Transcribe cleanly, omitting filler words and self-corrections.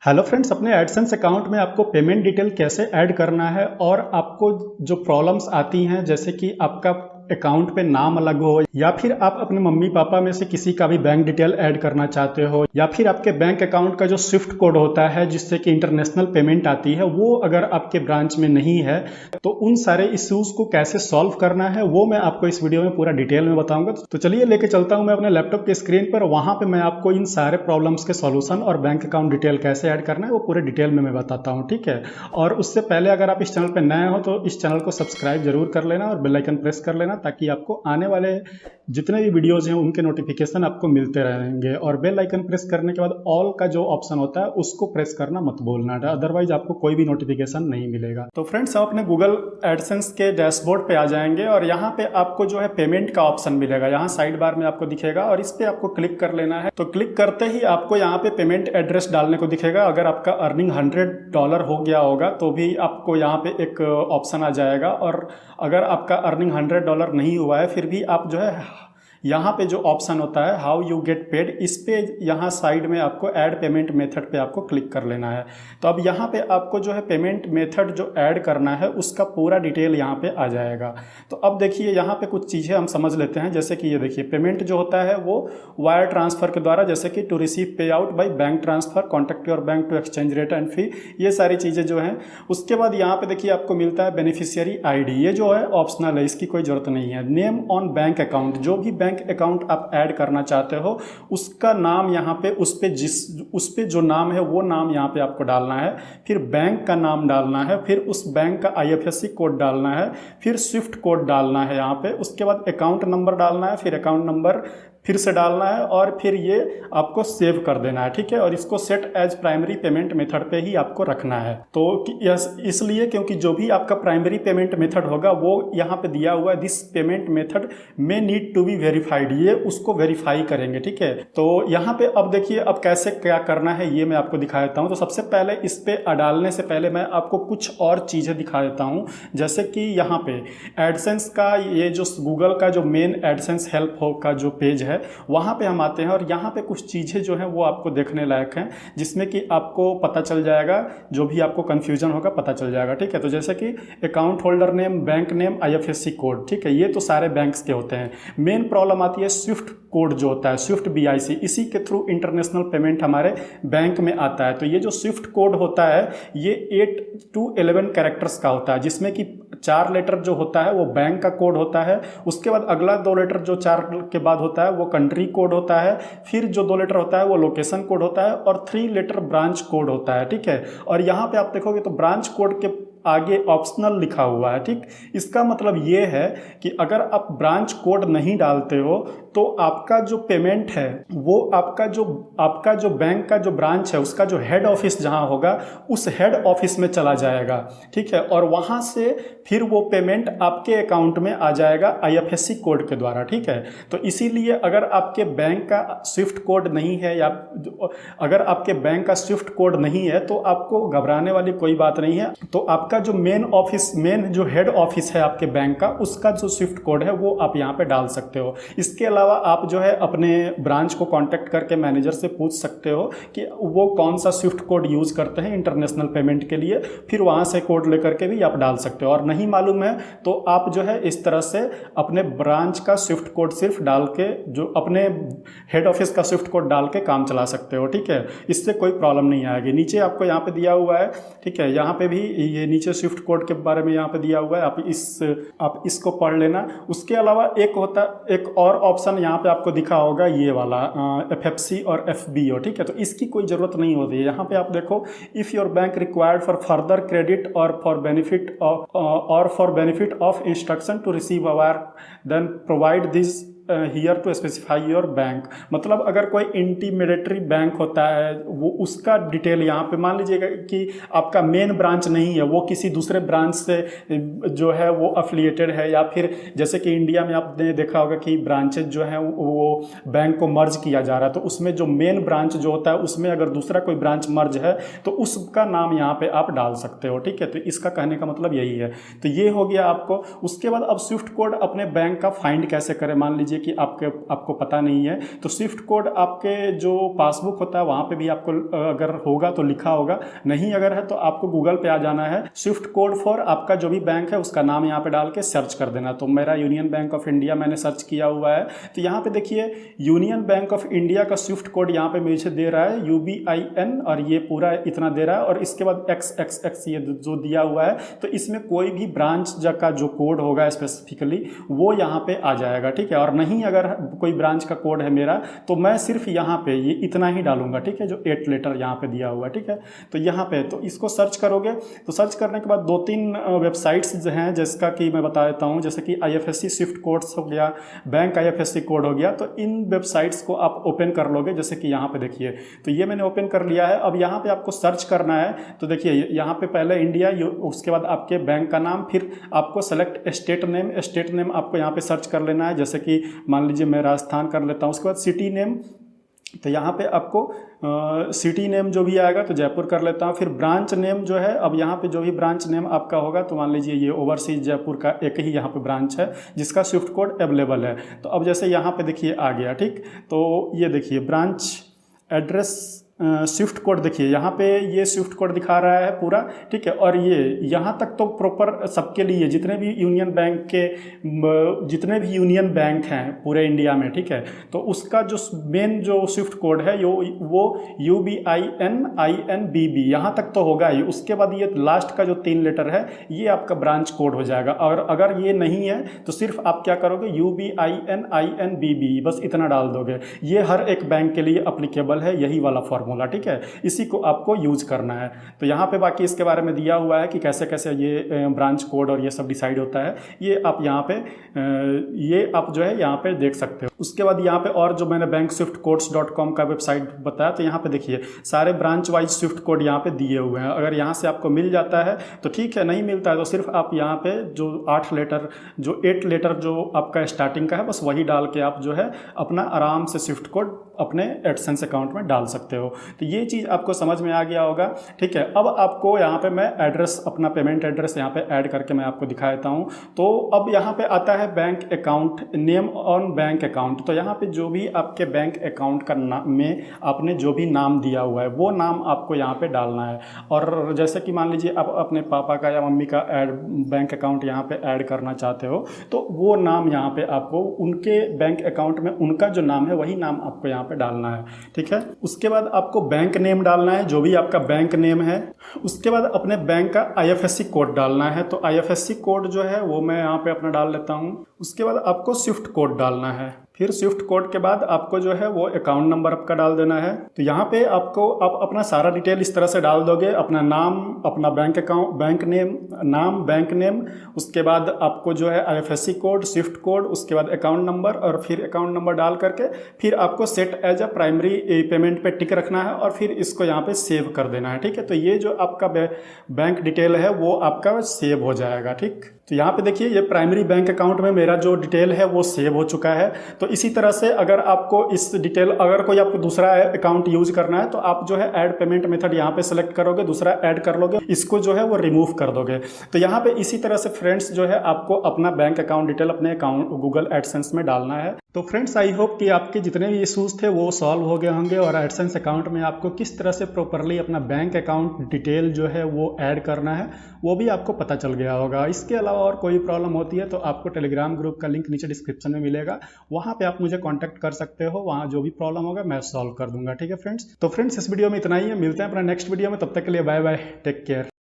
Hello friends, अपने AdSense account में आपको पेमेंट डिटेल कैसे ऐड करना है और आपको जो प्रॉब्लम्स आती हैं जैसे कि आपका अकाउंट पे नाम अलग हो या फिर आप अपने मम्मी पापा में से किसी का भी बैंक डिटेल ऐड करना चाहते हो या फिर आपके बैंक अकाउंट का जो स्विफ्ट कोड होता है जिससे कि इंटरनेशनल पेमेंट आती है वो अगर आपके ब्रांच में नहीं है तो उन सारे इश्यूज को कैसे सॉल्व करना है वो मैं आपको इस वीडियो में पूरा डिटेल में बताऊंगा। तो चलिए लेके चलता हूं मैं अपने लैपटॉप के स्क्रीन पर, वहां पे मैं आपको इन सारे प्रॉब्लम्स के सॉल्यूशन और बैंक अकाउंट डिटेल कैसे ऐड करना है वो पूरे डिटेल में मैं बताता हूं, ठीक है। और उससे पहले अगर आप इस चैनल पर नए हो तो इस चैनल को सब्सक्राइब जरूर कर लेना और बेल आइकन प्रेस कर लेना ताकि आपको आने वाले जितने भी वीडियोज हैं उनके नोटिफिकेशन आपको मिलते रहेंगे। और बेल आइकन प्रेस करने के बाद ऑल का जो ऑप्शन होता है उसको प्रेस करना मत भूलना, अदरवाइज आपको कोई भी नोटिफिकेशन नहीं मिलेगा। तो फ्रेंड्स, आप अपने गूगल एडसेंस के डैशबोर्ड पे आ जाएंगे और यहाँ पे आपको जो है पेमेंट का ऑप्शन मिलेगा, यहाँ साइड बार में आपको दिखेगा और इस पे आपको क्लिक कर लेना है। तो क्लिक करते ही आपको यहाँ पे पेमेंट एड्रेस डालने को दिखेगा। अगर आपका अर्निंग $100 हो गया होगा तो भी आपको यहाँ पे एक ऑप्शन आ जाएगा, और अगर आपका अर्निंग $100 नहीं हुआ है फिर भी आप जो है यहाँ पे जो ऑप्शन होता है हाउ यू गेट पेड, इस पे यहाँ साइड में आपको ऐड पेमेंट मेथड पे आपको क्लिक कर लेना है। तो अब यहाँ पे आपको जो है पेमेंट मेथड जो ऐड करना है उसका पूरा डिटेल यहाँ पे आ जाएगा। तो अब देखिए यहाँ पे कुछ चीज़ें हम समझ लेते हैं, जैसे कि ये देखिए पेमेंट जो होता है वो वायर ट्रांसफ़र के द्वारा, जैसे कि to receive pay out by bank transfer, contact your bank to exchange rate and fee, ये सारी चीज़ें जो हैं। उसके बाद यहाँ पे देखिए आपको मिलता है बेनिफिशियरी ID, ये जो है ऑप्शनल है, इसकी कोई ज़रूरत नहीं है। नेम ऑन बैंक अकाउंट, जो भी बैंक अकाउंट आप ऐड करना चाहते हो उसका नाम यहाँ पे उस पे जो नाम है वो नाम यहाँ पे आपको डालना है। फिर बैंक का नाम डालना है, फिर उस बैंक का IFSC कोड डालना है, फिर स्विफ्ट कोड डालना है यहाँ पे। उसके बाद अकाउंट नंबर डालना है, फिर अकाउंट नंबर फिर से डालना है और फिर ये आपको सेव कर देना है, ठीक है। और इसको set as primary payment method पे ही आपको रखना है। तो इसलिए क्योंकि जो भी आपका प्राइमरी पेमेंट मेथड होगा वो यहाँ पे दिया हुआ है, दिस पेमेंट मेथड में नीड टू बी वेरीफाइड, ये उसको वेरीफाई करेंगे, ठीक है। तो यहाँ पे अब देखिए अब कैसे क्या करना है ये मैं आपको दिखा देता हूँ। तो सबसे पहले इस पे डालने से पहले मैं आपको कुछ और चीज़ें दिखा देता हूँ, जैसे कि यहाँ पे एडसेंस का ये जो गूगल का जो मेन एडसेंस हेल्प हो का जो पेज है वहाँ पे हम आते हैं और यहाँ पे कुछ चीज़ें जो हैं वो आपको देखने लायक हैं, जिसमें कि आपको पता चल जाएगा, जो भी आपको कन्फ्यूजन होगा पता चल जाएगा, ठीक है। तो जैसे कि account holder name, bank name, IFSC code, ठीक है, ये तो सारे बैंक्स के होते हैं। मेन प्रॉब्लम आती है स्विफ्ट कोड जो होता है, स्विफ्ट BIC, इसी के थ्रू इंटरनेशनल पेमेंट हमारे बैंक में आता है। तो ये जो स्विफ्ट कोड होता है ये 8 to 11 कैरेक्टर्स का होता है, जिसमें कि 4 लेटर जो होता है वो बैंक का कोड होता है, उसके बाद अगला 2 लेटर जो 4 के बाद होता है वो कंट्री कोड होता है, फिर जो 2 लेटर होता है वो लोकेशन कोड होता है और 3 लेटर ब्रांच कोड होता है, ठीक है। और यहाँ पे आप देखोगे तो ब्रांच कोड के आगे ऑप्शनल लिखा हुआ है, ठीक। इसका मतलब ये है कि अगर आप ब्रांच कोड नहीं डालते हो तो आपका जो पेमेंट है वो आपका जो बैंक का जो ब्रांच है उसका जो हेड ऑफिस जहां होगा उस हेड ऑफिस में चला जाएगा, ठीक है। और वहां से फिर वो पेमेंट आपके अकाउंट में आ जाएगा IFSC कोड के द्वारा, ठीक है। तो इसीलिए अगर आपके बैंक का स्विफ्ट कोड नहीं है या अगर आपके बैंक का स्विफ्ट कोड नहीं है तो आपको घबराने वाली कोई बात नहीं है। तो आपका जो मेन जो हेड ऑफिस है आपके बैंक का उसका जो स्विफ्ट कोड है वो आप यहाँ पे डाल सकते हो। इसके अलावा आप जो है अपने ब्रांच को कांटेक्ट करके मैनेजर से पूछ सकते हो कि वो कौन सा स्विफ्ट कोड यूज़ करते हैं इंटरनेशनल पेमेंट के लिए, फिर वहाँ से कोड लेकर के भी आप डाल सकते हो। और नहीं मालूम है तो आप जो है इस तरह से अपने ब्रांच का स्विफ्ट कोड सिर्फ डाल के, जो अपने हेड ऑफिस का स्विफ्ट कोड डाल के काम चला सकते हो, ठीक है। इससे कोई प्रॉब्लम नहीं आएगी। नीचे आपको यहाँ पे दिया हुआ है, ठीक है, यहाँ पे भी ये नीचे स्विफ्ट कोड के बारे में यहाँ पे दिया हुआ है, आप इसको पढ़ लेना। उसके अलावा एक और ऑप्शन यहाँ पे आपको दिखा होगा, ये वाला FFC और FBO, ठीक है। तो इसकी कोई ज़रूरत नहीं होती है। यहाँ पे आप देखो, if your bank required for further credit और for benefit of instruction to receive a wire then provide this here to specify your bank. मतलब अगर कोई इंटीमेडिएटरी बैंक होता है वो उसका डिटेल यहाँ पे, मान लीजिएगा कि आपका मेन ब्रांच नहीं है, वो किसी दूसरे ब्रांच से जो है वो अफिलिएटेड है, या फिर जैसे कि इंडिया में आपने देखा होगा कि ब्रांचेज जो हैं वो बैंक को मर्ज किया जा रहा है, तो उसमें जो मेन ब्रांच जो होता है उसमें अगर दूसरा कोई ब्रांच मर्ज है तो उसका नाम यहाँ पे आप डाल सकते हो, ठीक है। तो इसका कहने का मतलब यही है। तो ये हो गया आपको। उसके बाद अब स्विफ्ट कोड अपने बैंक का फाइंड कैसे करें, मान लीजिए लीजिए कि आपको पता नहीं है, तो स्विफ्ट कोड आपके जो पासबुक होता है वहाँ पे भी आपको अगर होगा तो लिखा होगा, नहीं अगर है तो आपको गूगल पे आ जाना है, स्विफ्ट कोड फॉर आपका जो भी बैंक है उसका नाम यहाँ पे डाल के सर्च कर देना। तो मेरा यूनियन बैंक ऑफ इंडिया मैंने सर्च किया हुआ है, तो यहाँ पे देखिए यूनियन बैंक ऑफ इंडिया का स्विफ्ट कोड यहाँ पे मुझे दे रहा है UBIN, और ये पूरा इतना दे रहा है, और इसके बाद XXX ये जो दिया हुआ है, तो इसमें कोई भी ब्रांच का जो कोड होगा स्पेसिफिकली वो यहाँ पे आ जाएगा, ठीक है। और नहीं अगर कोई ब्रांच का कोड है मेरा तो मैं सिर्फ यहाँ पे ये इतना ही डालूंगा, ठीक है, जो 8 लेटर यहाँ पे दिया हुआ है, ठीक है। तो यहाँ पे तो इसको सर्च करोगे, तो सर्च करने के बाद 2-3 वेबसाइट्स हैं जिसका कि मैं बता देता हूँ, जैसे कि IFSC स्विफ्ट कोड्स हो गया, बैंक IFSC कोड हो गया, तो इन वेबसाइट्स को आप ओपन कर लोगे। जैसे कि यहाँ पे देखिए, तो ये मैंने ओपन कर लिया है। अब यहाँ पे आपको सर्च करना है, तो देखिए यहाँ पे पहले इंडिया, उसके बाद आपके बैंक का नाम, फिर आपको सेलेक्ट स्टेट नेम आपको यहाँ पे सर्च कर लेना है। जैसे कि मान लीजिए मैं राजस्थान कर लेता हूँ, उसके बाद सिटी नेम, तो यहाँ पे आपको सिटी नेम जो भी आएगा तो जयपुर कर लेता हूँ। फिर ब्रांच नेम जो है, अब यहाँ पे जो भी ब्रांच नेम आपका होगा, तो मान लीजिए ये ओवरसीज जयपुर का एक ही यहाँ पे ब्रांच है जिसका स्विफ्ट कोड अवेलेबल है। तो अब जैसे यहाँ पे देखिए आ गया, ठीक, तो ये देखिए ब्रांच एड्रेस स्विफ्ट कोड, देखिए यहाँ पे ये स्विफ्ट कोड दिखा रहा है पूरा, ठीक है। और ये यहाँ तक तो प्रॉपर सबके लिए, जितने भी यूनियन बैंक हैं पूरे इंडिया में, ठीक है, तो उसका जो मेन जो स्विफ्ट कोड है वो UBININBB यहाँ तक तो होगा ही। उसके बाद ये लास्ट का जो 3 लेटर है ये आपका ब्रांच कोड हो जाएगा। और अगर ये नहीं है तो सिर्फ आप क्या करोगे, UBININBB बस इतना डाल दोगे। ये हर एक बैंक के लिए अप्लीकेबल है, यही वाला फॉर्मूला, ठीक है, इसी को आपको यूज करना है। तो यहाँ पे बाकी इसके बारे में दिया हुआ है कि कैसे कैसे ये ब्रांच कोड और ये सब डिसाइड होता है, ये आप यहाँ पे ये आप जो है यहाँ पे देख सकते हो। उसके बाद यहाँ पे और जो मैंने bankswiftcodes.com का वेबसाइट बताया, तो यहाँ पे देखिए सारे ब्रांच वाइज स्विफ्ट कोड यहाँ पे दिए हुए हैं। अगर यहाँ से आपको मिल जाता है तो ठीक है, नहीं मिलता है तो सिर्फ आप यहाँ पे जो 8 लेटर जो आपका स्टार्टिंग का है बस वही डाल के आप जो है अपना आराम से स्विफ्ट कोड अपने एडसेंस अकाउंट में डाल सकते हो। तो ये चीज़ आपको समझ में आ गया होगा, ठीक है। अब आपको यहाँ पे मैं एड्रेस, अपना पेमेंट एड्रेस यहाँ पे ऐड करके मैं आपको दिखा देता हूँ। तो अब यहाँ पे आता है bank account name on bank account. तो यहाँ पे जो भी आपके बैंक अकाउंट का नाम में आपने जो भी नाम दिया हुआ है वो नाम आपको यहाँ पे डालना है। और जैसे कि मान लीजिए आप अपने पापा का या मम्मी का बैंक अकाउंट यहाँ पे ऐड करना चाहते हो, तो वो नाम यहाँ पे आपको उनके बैंक अकाउंट में उनका जो नाम है वही नाम आपको यहाँ पे डालना है, ठीक है। उसके बाद आपको बैंक नेम डालना है, जो भी आपका बैंक नेम है। उसके बाद अपने बैंक का IFSC कोड डालना है। तो IFSC कोड जो है वो मैं यहाँ पे अपना डाल लेता हूँ। उसके बाद आपको स्विफ्ट कोड डालना है। फिर स्विफ्ट कोड के बाद आपको जो है वो अकाउंट नंबर आपका डाल देना है। तो यहाँ पे आपको आप अपना सारा डिटेल इस तरह से डाल दोगे, अपना नाम, अपना बैंक अकाउंट, बैंक नेम, नाम, बैंक नेम, उसके बाद आपको जो है IFSC कोड, स्विफ्ट कोड, उसके बाद अकाउंट नंबर, और फिर अकाउंट नंबर डाल करके फिर आपको set as a primary payment पे टिक रखना है और फिर इसको यहाँ पे सेव कर देना है, ठीक है। तो ये जो आपका बैंक डिटेल है वो आपका सेव हो जाएगा, ठीक। तो यहाँ पे देखिए ये प्राइमरी बैंक अकाउंट में मेरा जो डिटेल है वो सेव हो चुका है। तो इसी तरह से अगर आपको इस डिटेल, अगर कोई आपको दूसरा अकाउंट यूज करना है तो आप जो है ऐड पेमेंट मेथड यहाँ पे सेलेक्ट करोगे, दूसरा ऐड कर लोगे, इसको जो है वो रिमूव कर दोगे। तो यहाँ पे इसी तरह से फ्रेंड्स जो है आपको अपना बैंक अकाउंट डिटेल अपने अकाउंट गूगल एडसेंस में डालना है। तो फ्रेंड्स आई होप कि आपके जितने भी इश्यूज थे वो सॉल्व हो गए होंगे और एडसेंस अकाउंट में आपको किस तरह से प्रॉपरली अपना बैंक अकाउंट डिटेल जो है वो ऐड करना है वो भी आपको पता चल गया होगा। इसके अलावा और कोई प्रॉब्लम होती है तो आपको टेलीग्राम ग्रुप का लिंक नीचे डिस्क्रिप्शन में मिलेगा, वहाँ पे आप मुझे कॉन्टैक्ट कर सकते हो। वहाँ जो भी प्रॉब्लम होगा मैं सॉल्व कर दूंगा, ठीक है फ्रेंड्स। तो फ्रेंड्स इस वीडियो में इतना ही है, मिलते हैं अपना नेक्स्ट वीडियो में, तब तक के लिए बाय बाय, टेक केयर।